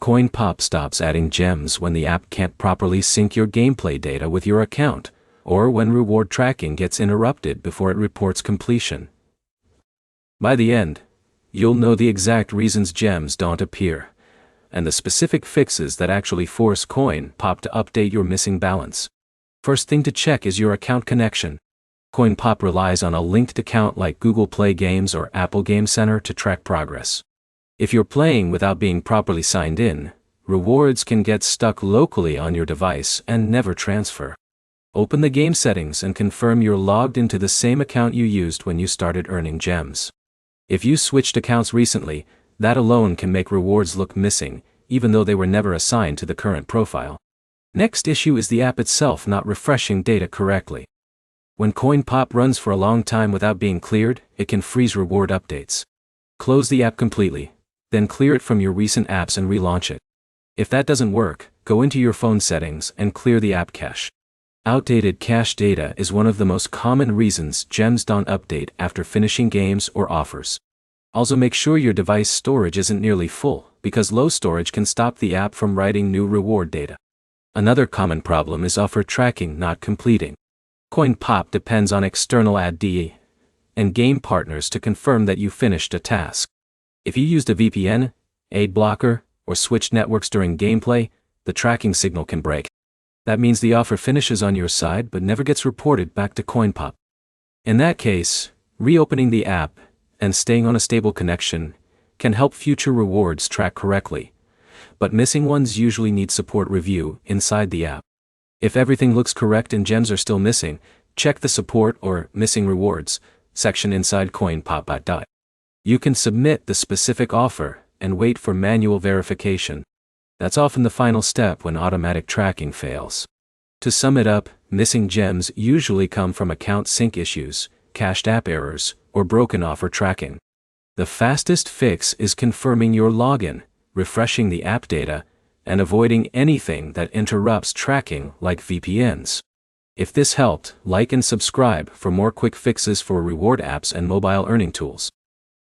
CoinPop stops adding gems when the app can't properly sync your gameplay data with your account, or when reward tracking gets interrupted before it reports completion. By the end, you'll know the exact reasons gems don't appear, and the specific fixes that actually force CoinPop to update your missing balance. First thing to check is your account connection. CoinPop relies on a linked account like Google Play Games or Apple Game Center to track progress. If you're playing without being properly signed in, rewards can get stuck locally on your device and never transfer. Open the game settings and confirm you're logged into the same account you used when you started earning gems. If you switched accounts recently, that alone can make rewards look missing, even though they were never assigned to the current profile. Next issue is the app itself not refreshing data correctly. When CoinPop runs for a long time without being cleared, it can freeze reward updates. Close the app completely, then clear it from your recent apps and relaunch it. If that doesn't work, go into your phone settings and clear the app cache. Outdated cache data is one of the most common reasons gems don't update after finishing games or offers. Also make sure your device storage isn't nearly full, because low storage can stop the app from writing new reward data. Another common problem is offer tracking not completing. CoinPop depends on external AdD and game partners to confirm that you finished a task. If you used a VPN, ad blocker, or switched networks during gameplay, the tracking signal can break. That means the offer finishes on your side but never gets reported back to CoinPop. In that case, reopening the app and staying on a stable connection can help future rewards track correctly, but missing ones usually need support review inside the app. If everything looks correct and gems are still missing, check the support or missing rewards section inside CoinPop. You can submit the specific offer and wait for manual verification. That's often the final step when automatic tracking fails. To sum it up, missing gems usually come from account sync issues, cached app errors, or broken offer tracking. The fastest fix is confirming your login, refreshing the app data, and avoiding anything that interrupts tracking like VPNs. If this helped, like and subscribe for more quick fixes for reward apps and mobile earning tools.